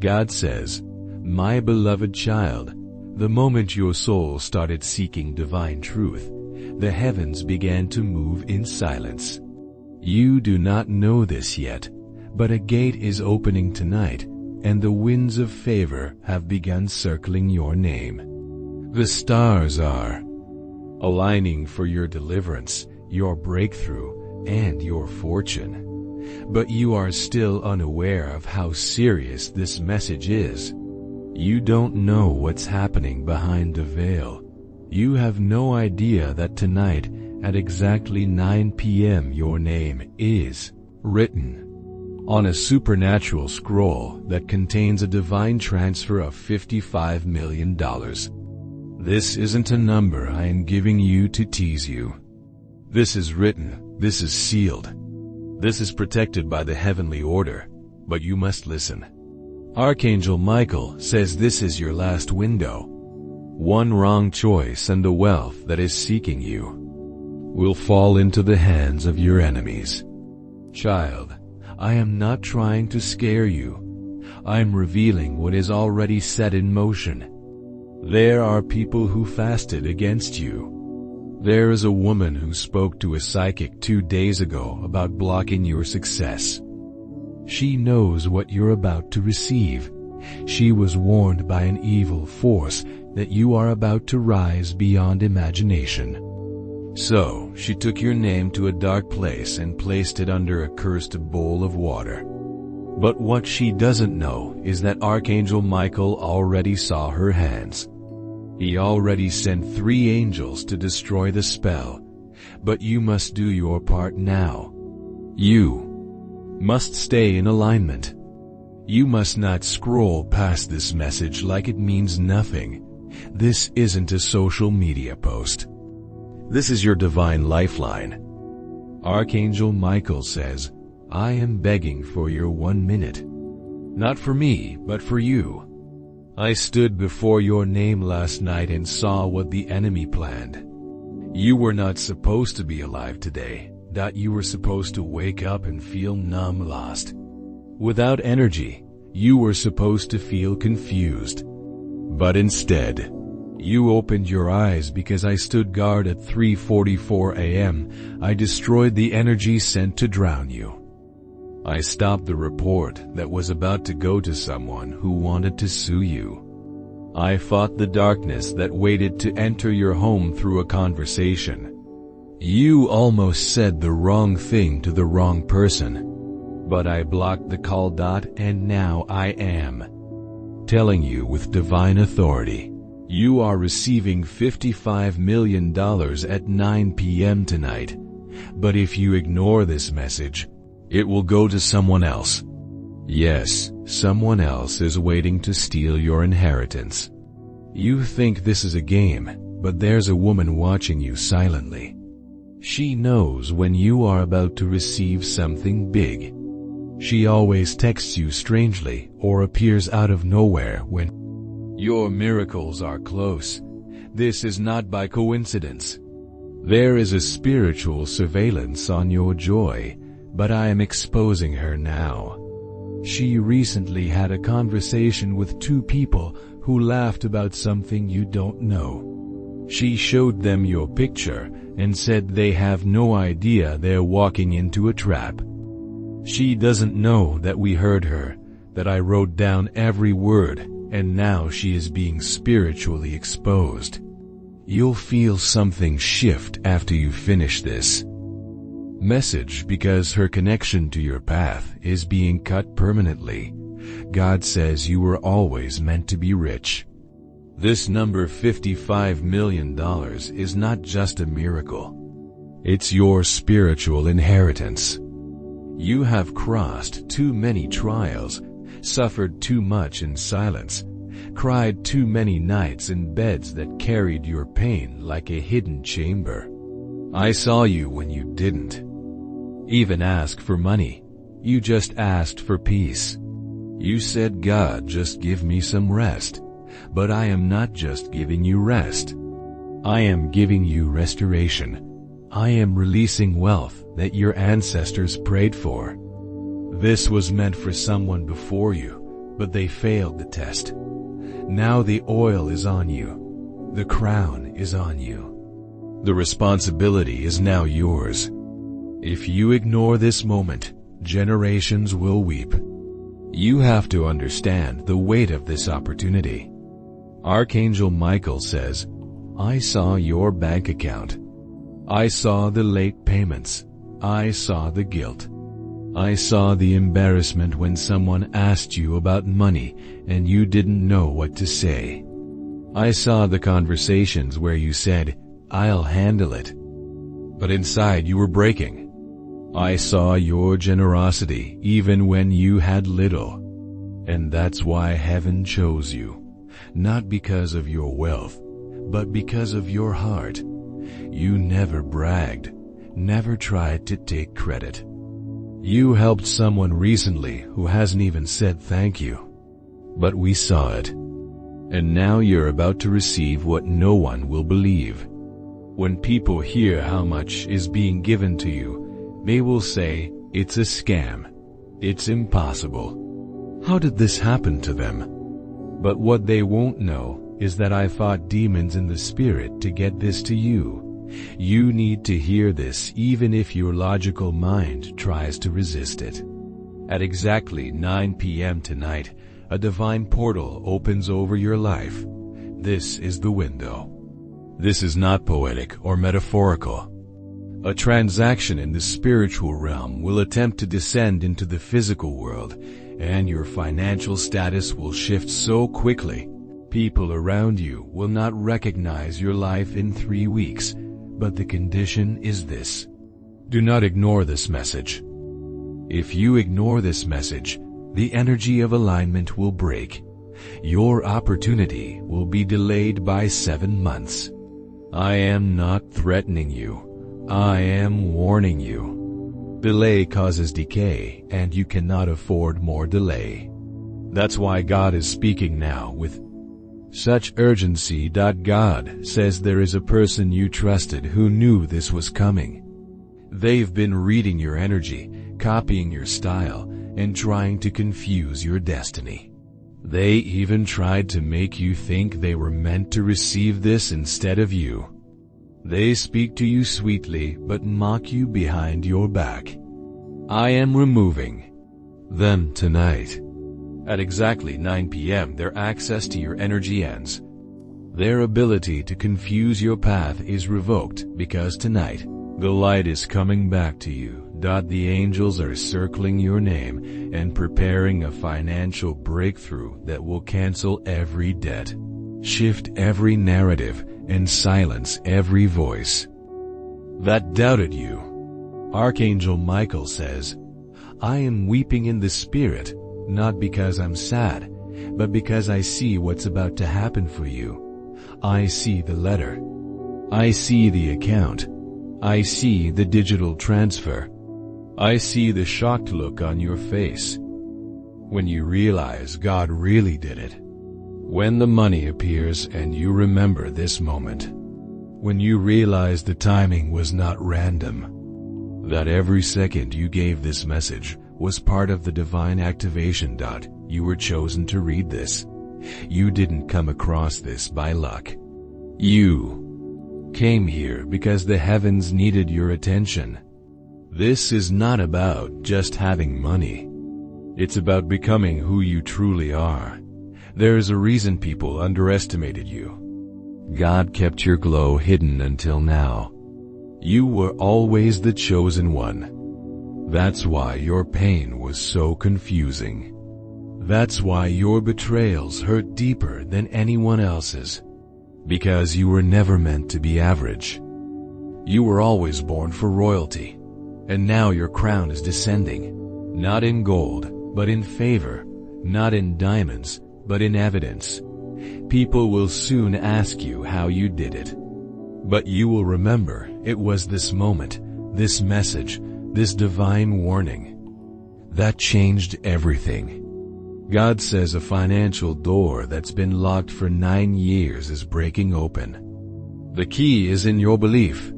God says, "My beloved child, the moment your soul started seeking divine truth, the heavens began to move in silence. You do not know this yet, but a gate is opening tonight, and the winds of favor have begun circling your name. The stars are aligning for your deliverance, your breakthrough, and your fortune. But you are still unaware of how serious this message is. You don't know what's happening behind the veil. You have no idea that tonight, at exactly 9 p.m., your name is written on a supernatural scroll that contains a divine transfer of $55 million. This isn't a number I am giving you to tease you. This is written, this is sealed. This is protected by the heavenly order, but you must listen. Archangel Michael says this is your last window. One wrong choice and the wealth that is seeking you will fall into the hands of your enemies. Child, I am not trying to scare you. I am revealing what is already set in motion. There are people who fasted against you. There is a woman who spoke to a psychic 2 days ago about blocking your success. She knows what you're about to receive. She was warned by an evil force that you are about to rise beyond imagination. So, she took your name to a dark place and placed it under a cursed bowl of water. But what she doesn't know is that Archangel Michael already saw her hands. He already sent 3 angels to destroy the spell, but you must do your part now. You must stay in alignment. You must not scroll past this message like it means nothing. This isn't a social media post. This is your divine lifeline. Archangel Michael says, I am begging for your 1 minute. Not for me, but for you. I stood before your name last night and saw what the enemy planned. You were not supposed to be alive today. You were supposed to wake up and feel numb, lost. Without energy, you were supposed to feel confused. But instead, you opened your eyes because I stood guard at 3:44 a.m. I destroyed the energy sent to drown you. I stopped the report that was about to go to someone who wanted to sue you. I fought the darkness that waited to enter your home through a conversation. You almost said the wrong thing to the wrong person. But I blocked the call. And now I am telling you with divine authority, you are receiving $55 million at 9 p.m. tonight. But if you ignore this message, it will go to someone else. Yes, someone else is waiting to steal your inheritance. You think this is a game, but there's a woman watching you silently. She knows when you are about to receive something big. She always texts you strangely or appears out of nowhere when your miracles are close. This is not by coincidence. There is a spiritual surveillance on your joy, but I am exposing her now. She recently had a conversation with 2 people who laughed about something you don't know. She showed them your picture and said they have no idea they're walking into a trap. She doesn't know that we heard her, that I wrote down every word, and now she is being spiritually exposed. You'll feel something shift after you finish this message because her connection to your path is being cut permanently. God says you were always meant to be rich. This number $55 million is not just a miracle. It's your spiritual inheritance. You have crossed too many trials, suffered too much in silence, cried too many nights in beds that carried your pain like a hidden chamber. I saw you when you didn't even ask for money. You just asked for peace. You said, God, just give me some rest. But I am not just giving you rest. I am giving you restoration. I am releasing wealth that your ancestors prayed for. This was meant for someone before you, but they failed the test. Now the oil is on you. The crown is on you. The responsibility is now yours. If you ignore this moment, generations will weep. You have to understand the weight of this opportunity. Archangel Michael says, I saw your bank account. I saw the late payments. I saw the guilt. I saw the embarrassment when someone asked you about money and you didn't know what to say. I saw the conversations where you said, I'll handle it. But inside you were breaking. I saw your generosity even when you had little. And that's why heaven chose you, not because of your wealth, but because of your heart. You never bragged, never tried to take credit. You helped someone recently who hasn't even said thank you. But we saw it. And now you're about to receive what no one will believe. When people hear how much is being given to you, they will say, it's a scam. It's impossible. How did this happen to them? But what they won't know is that I fought demons in the spirit to get this to you. You need to hear this even if your logical mind tries to resist it. At exactly 9 p.m. tonight, a divine portal opens over your life. This is the window. This is not poetic or metaphorical. A transaction in the spiritual realm will attempt to descend into the physical world, and your financial status will shift so quickly. People around you will not recognize your life in 3 weeks, but the condition is this. Do not ignore this message. If you ignore this message, the energy of alignment will break. Your opportunity will be delayed by 7 months. I am not threatening you. I am warning you. Delay causes decay, and you cannot afford more delay. That's why God is speaking now with such urgency. God says there is a person you trusted who knew this was coming. They've been reading your energy, copying your style, and trying to confuse your destiny. They even tried to make you think they were meant to receive this instead of you. They speak to you sweetly but mock you behind your back. I am removing them tonight. At exactly 9 p.m. their access to your energy ends. Their ability to confuse your path is revoked because tonight, the light is coming back to you. The angels are circling your name and preparing a financial breakthrough that will cancel every debt, shift every narrative, and silence every voice that doubted you. Archangel Michael says, I am weeping in the spirit, not because I'm sad, but because I see what's about to happen for you. I see the letter. I see the account. I see the digital transfer. I see the shocked look on your face when you realize God really did it. When the money appears and you remember this moment. When you realize the timing was not random. That every second you gave this message was part of the divine activation. You were chosen to read this. You didn't come across this by luck. You came here because the heavens needed your attention. This is not about just having money. It's about becoming who you truly are. There is a reason people underestimated you. God kept your glow hidden until now. You were always the chosen one. That's why your pain was so confusing. That's why your betrayals hurt deeper than anyone else's. Because you were never meant to be average. You were always born for royalty. And now your crown is descending. Not in gold, but in favor. Not in diamonds, but in evidence. People will soon ask you how you did it. But you will remember it was this moment, this message, this divine warning that changed everything. God says a financial door that's been locked for 9 years is breaking open. The key is in your belief.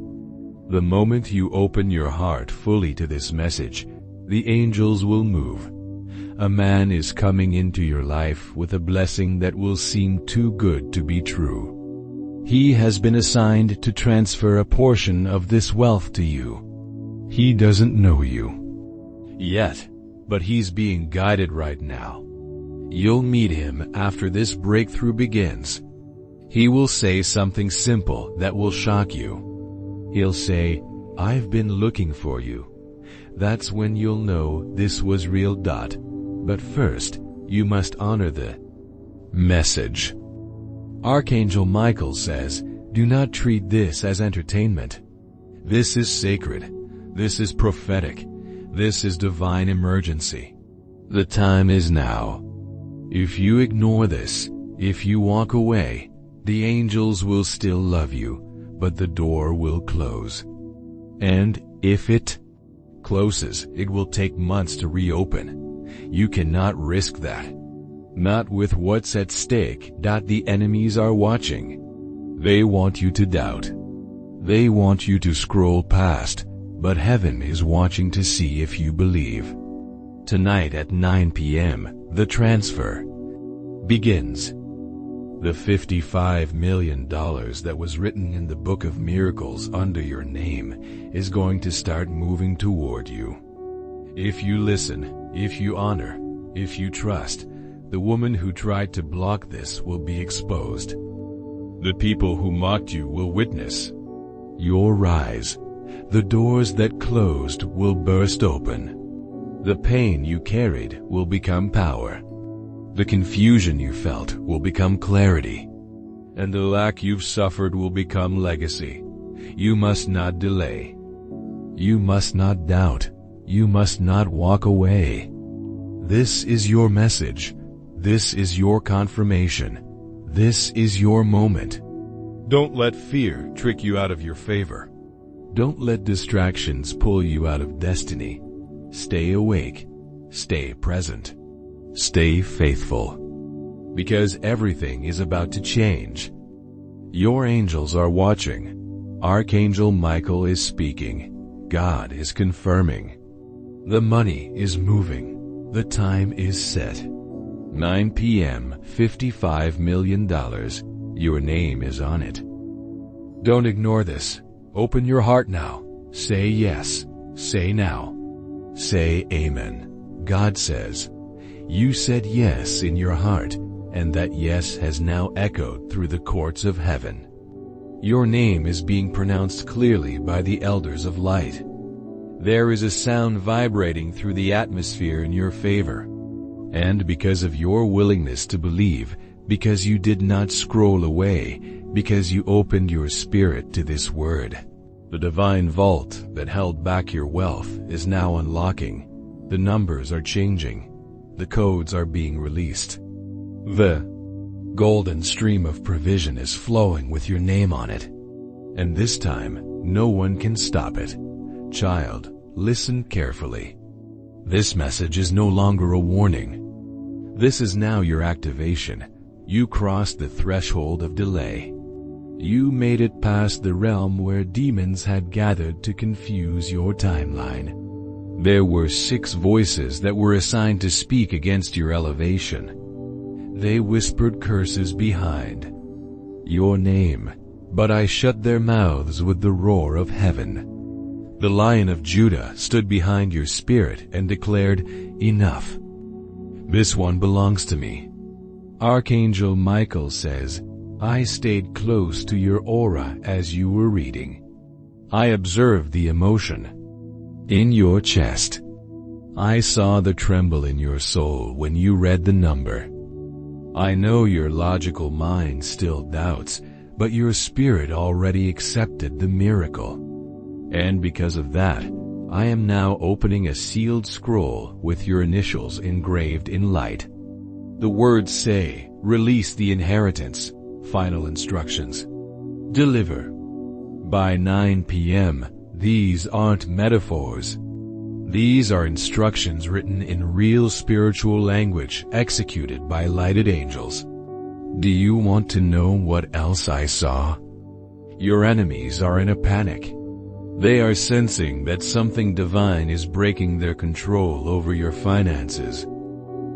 The moment you open your heart fully to this message, the angels will move. A man is coming into your life with a blessing that will seem too good to be true. He has been assigned to transfer a portion of this wealth to you. He doesn't know you yet, but he's being guided right now. You'll meet him after this breakthrough begins. He will say something simple that will shock you. He'll say, "I've been looking for you." That's when you'll know this was real. But first, you must honor the message. Archangel Michael says, do not treat this as entertainment. This is sacred. This is prophetic. This is divine emergency. The time is now. If you ignore this, if you walk away, the angels will still love you, but the door will close. And if it closes, it will take months to reopen. You cannot risk that. Not with what's at stake. The enemies are watching. They want you to doubt. They want you to scroll past, but heaven is watching to see if you believe. Tonight at 9 p.m., the transfer begins. The $55 million that was written in the Book of Miracles under your name is going to start moving toward you. If you listen, if you honor, if you trust, the woman who tried to block this will be exposed. The people who mocked you will witness your rise. The doors that closed will burst open. The pain you carried will become power. The confusion you felt will become clarity. And the lack you've suffered will become legacy. You must not delay. You must not doubt. You must not walk away. This is your message. This is your confirmation. This is your moment. Don't let fear trick you out of your favor. Don't let distractions pull you out of destiny. Stay awake. Stay present. Stay faithful. Because everything is about to change. Your angels are watching. Archangel Michael is speaking. God is confirming. The money is moving. The time is set. 9 p.m., $55 million. Your name is on it. Don't ignore this. Open your heart now. Say yes. Say now. Say amen. God says, you said yes in your heart, and that yes has now echoed through the courts of heaven. Your name is being pronounced clearly by the elders of light. There is a sound vibrating through the atmosphere in your favor. And because of your willingness to believe, because you did not scroll away, because you opened your spirit to this word, the divine vault that held back your wealth is now unlocking. The numbers are changing. The codes are being released. The golden stream of provision is flowing with your name on it. And this time, no one can stop it. Child, listen carefully. This message is no longer a warning. This is now your activation. You crossed the threshold of delay. You made it past the realm where demons had gathered to confuse your timeline. There were 6 voices that were assigned to speak against your elevation. They whispered curses behind your name, but I shut their mouths with the roar of heaven. The Lion of Judah stood behind your spirit and declared, enough. This one belongs to me. Archangel Michael says, I stayed close to your aura as you were reading. I observed the emotion in your chest. I saw the tremble in your soul when you read the number. I know your logical mind still doubts, but your spirit already accepted the miracle. And because of that, I am now opening a sealed scroll with your initials engraved in light. The words say, release the inheritance, final instructions. Deliver. By 9 p.m., these aren't metaphors. These are instructions written in real spiritual language executed by lighted angels. Do you want to know what else I saw? Your enemies are in a panic. They are sensing that something divine is breaking their control over your finances.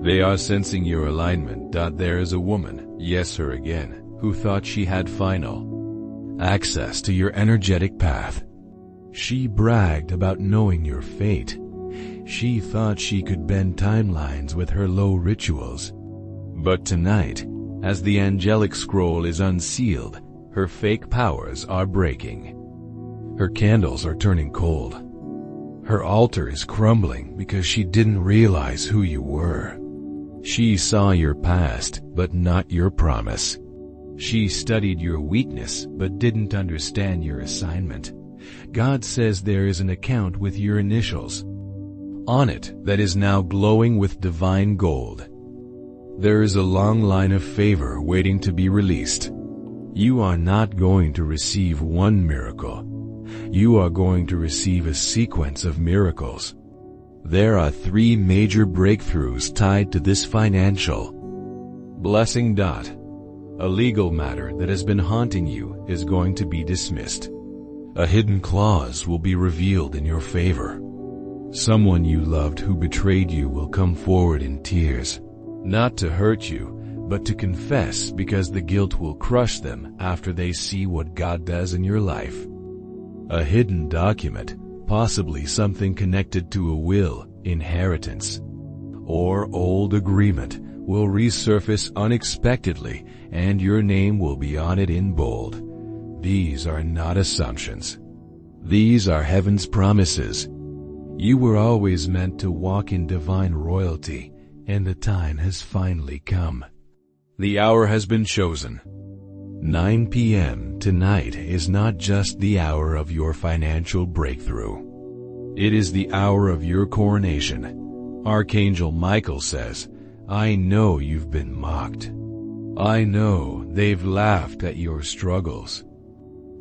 They are sensing your alignment. There is a woman, yes her again, who thought she had final access to your energetic path. She bragged about knowing your fate. She thought she could bend timelines with her low rituals. But tonight, as the angelic scroll is unsealed, her fake powers are breaking. Her candles are turning cold. Her altar is crumbling because she didn't realize who you were. She saw your past, but not your promise. She studied your weakness, but didn't understand your assignment. God says there is an account with your initials on it that is now glowing with divine gold. There is a long line of favor waiting to be released. You are not going to receive one miracle. You are going to receive a sequence of miracles. There are 3 major breakthroughs tied to this financial blessing. A legal matter that has been haunting you is going to be dismissed. A hidden clause will be revealed in your favor. Someone you loved who betrayed you will come forward in tears, not to hurt you, but to confess, because the guilt will crush them after they see what God does in your life. A hidden document, possibly something connected to a will, inheritance, or old agreement, will resurface unexpectedly, and your name will be on it in bold. These are not assumptions. These are heaven's promises. You were always meant to walk in divine royalty, and the time has finally come. The hour has been chosen. 9 p.m. tonight is not just the hour of your financial breakthrough. It is the hour of your coronation. Archangel Michael says, I know you've been mocked. I know they've laughed at your struggles.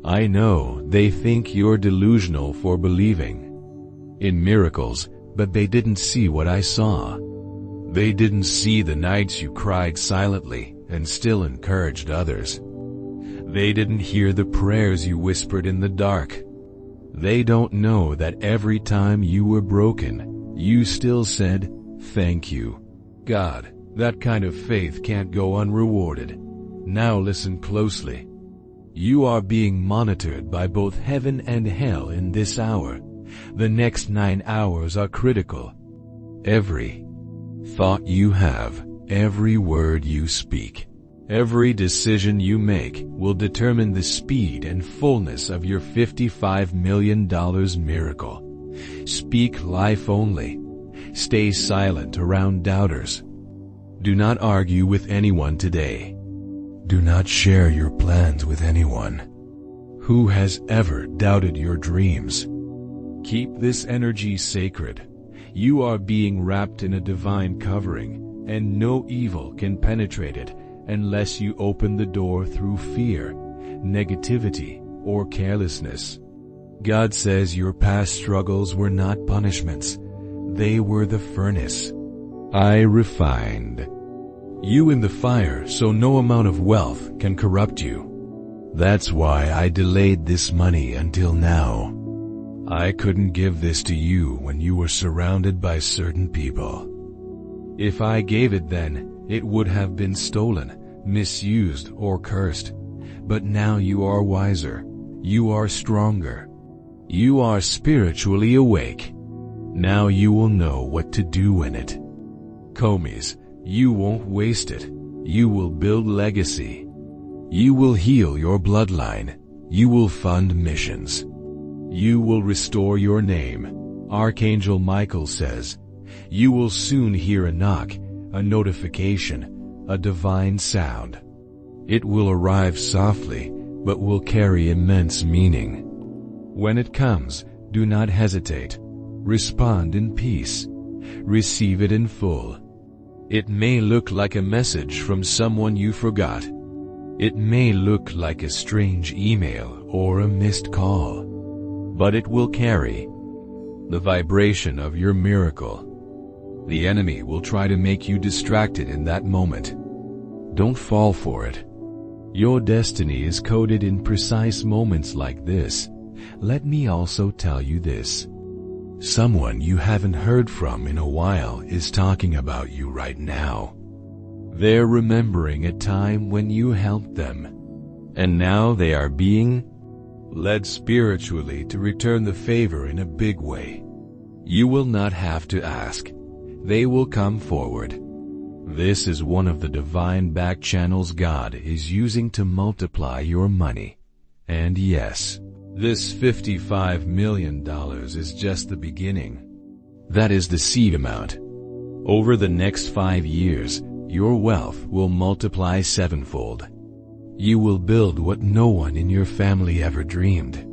I know they think you're delusional for believing in miracles, but they didn't see what I saw. They didn't see the nights you cried silently and still encouraged others. They didn't hear the prayers you whispered in the dark. They don't know that every time you were broken, you still said, thank you, God. That kind of faith can't go unrewarded. Now listen closely. You are being monitored by both heaven and hell in this hour. The next 9 hours are critical. Every thought you have, every word you speak, every decision you make will determine the speed and fullness of your $55 million miracle. Speak life only. Stay silent around doubters. Do not argue with anyone today. Do not share your plans with anyone who has ever doubted your dreams. Keep this energy sacred. You are being wrapped in a divine covering, and no evil can penetrate it unless you open the door through fear, negativity, or carelessness. God says your past struggles were not punishments. They were the furnace I refined you in the fire, so no amount of wealth can corrupt you. That's why I delayed this money until now. I couldn't give this to you when you were surrounded by certain people. If I gave it then, it would have been stolen, misused, or cursed. But now you are wiser. You are stronger. You are spiritually awake. Now you will know what to do in it. Commies, you won't waste it. You will build legacy. You will heal your bloodline. You will fund missions. You will restore your name. Archangel Michael says, you will soon hear a knock, a notification, a divine sound. It will arrive softly, but will carry immense meaning. When it comes, do not hesitate. Respond in peace. Receive it in full. It may look like a message from someone you forgot. It may look like a strange email or a missed call. But it will carry the vibration of your miracle. The enemy will try to make you distracted in that moment. Don't fall for it. Your destiny is coded in precise moments like this. Let me also tell you this. Someone you haven't heard from in a while is talking about you right now. They're remembering a time when you helped them, and now they are being led spiritually to return the favor in a big way. You will not have to ask. They will come forward. This is one of the divine back channels God is using to multiply your money. And yes, this $55 million is just the beginning. That is the seed amount. Over the next 5 years, your wealth will multiply sevenfold. You will build what no one in your family ever dreamed.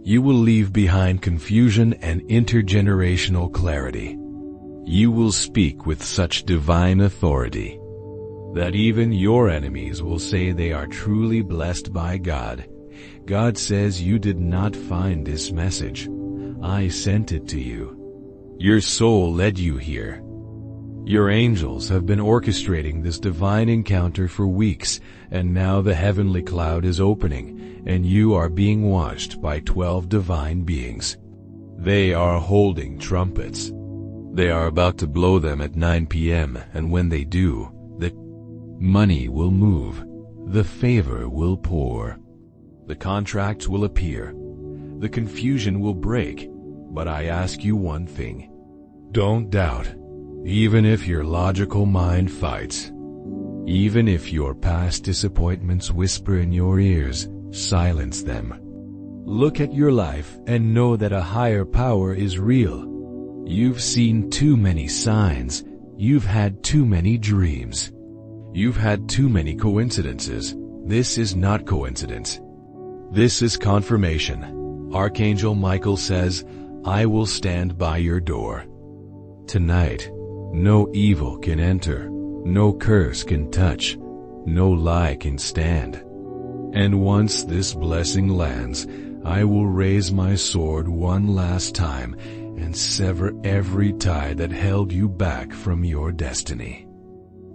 You will leave behind confusion and intergenerational clarity. You will speak with such divine authority that even your enemies will say they are truly blessed by God. God says you did not find this message. I sent it to you. Your soul led you here. Your angels have been orchestrating this divine encounter for weeks, and now the heavenly cloud is opening, and you are being watched by 12 divine beings. They are holding trumpets. They are about to blow them at 9 p.m., and when they do, the money will move, the favor will pour, the contracts will appear, the confusion will break. But I ask you one thing. Don't doubt. Even if your logical mind fights, even if your past disappointments whisper in your ears, silence them. Look at your life and know that a higher power is real. You've seen too many signs. You've had too many dreams. You've had too many coincidences. This is not coincidence. This is confirmation. Archangel Michael says, I will stand by your door. Tonight, no evil can enter, no curse can touch, no lie can stand. And once this blessing lands, I will raise my sword one last time and sever every tie that held you back from your destiny.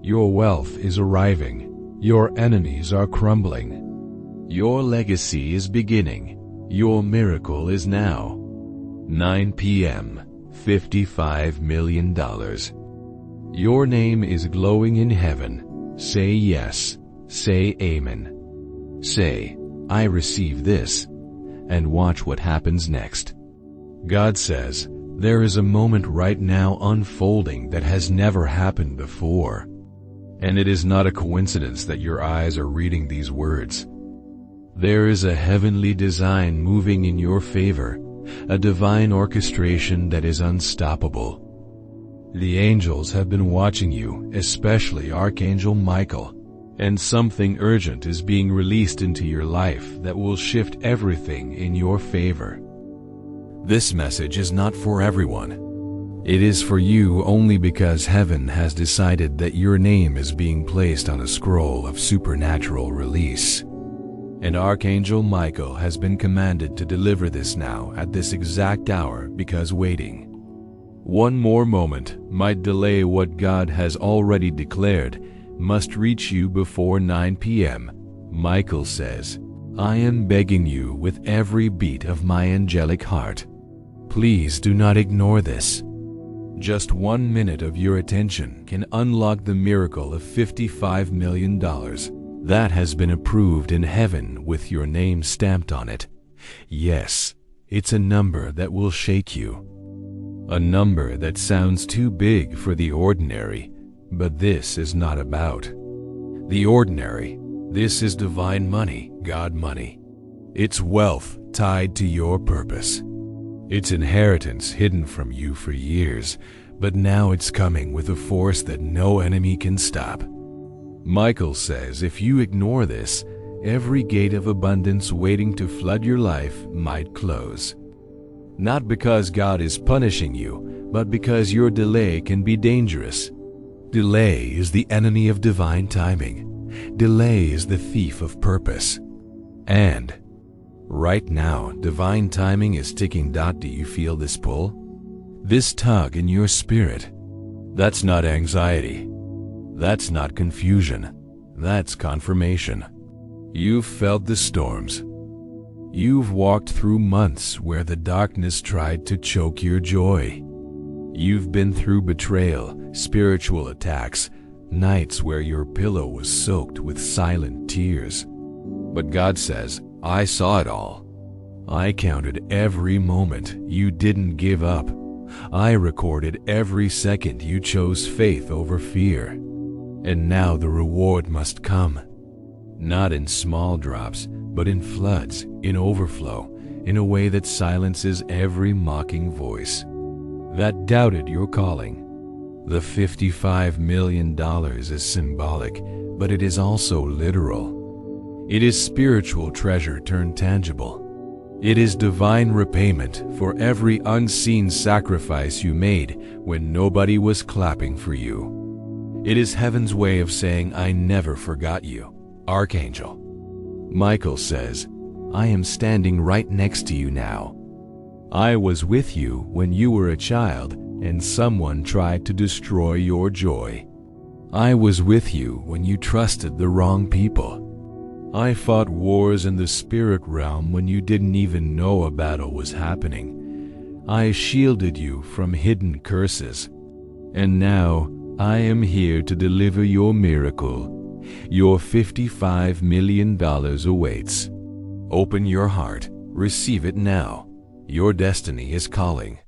Your wealth is arriving. Your enemies are crumbling. Your legacy is beginning. Your miracle is now. 9 p.m., $55 million. Your name is glowing in heaven. Say yes. Say amen. Say, I receive this. And watch what happens next. God says, there is a moment right now unfolding that has never happened before. And it is not a coincidence that your eyes are reading these words. There is a heavenly design moving in your favor, a divine orchestration that is unstoppable. The angels have been watching you, especially Archangel Michael, and something urgent is being released into your life that will shift everything in your favor. This message is not for everyone. It is for you only because heaven has decided that your name is being placed on a scroll of supernatural release. And Archangel Michael has been commanded to deliver this now at this exact hour because waiting one more moment might delay what God has already declared must reach you before 9 p.m. Michael says, I am begging you with every beat of my angelic heart. Please do not ignore this. Just 1 minute of your attention can unlock the miracle of $55 million. That has been approved in heaven with your name stamped on it. Yes, it's a number that will shake you. A number that sounds too big for the ordinary, but this is not about the ordinary. This is divine money, God money. It's wealth tied to your purpose. It's inheritance hidden from you for years, but now it's coming with a force that no enemy can stop. Michael says if you ignore this, every gate of abundance waiting to flood your life might close. Not because God is punishing you, but because your delay can be dangerous. Delay is the enemy of divine timing. Delay is the thief of purpose. And right now, divine timing is ticking. Do you feel this pull? This tug in your spirit? That's not anxiety. That's not confusion. That's confirmation. You've felt the storms. You've walked through months where the darkness tried to choke your joy. You've been through betrayal, spiritual attacks, nights where your pillow was soaked with silent tears. But God says, I saw it all. I counted every moment you didn't give up. I recorded every second you chose faith over fear. And now the reward must come. Not in small drops, but in floods, in overflow, in a way that silences every mocking voice that doubted your calling. The $55 million is symbolic, but it is also literal. It is spiritual treasure turned tangible. It is divine repayment for every unseen sacrifice you made when nobody was clapping for you. It is heaven's way of saying, I never forgot you. Archangel Michael says, I am standing right next to you now. I was with you when you were a child and someone tried to destroy your joy. I was with you when you trusted the wrong people. I fought wars in the spirit realm when you didn't even know a battle was happening. I shielded you from hidden curses. And now I am here to deliver your miracle. Your $55 million awaits. Open your heart. Receive it now. Your destiny is calling.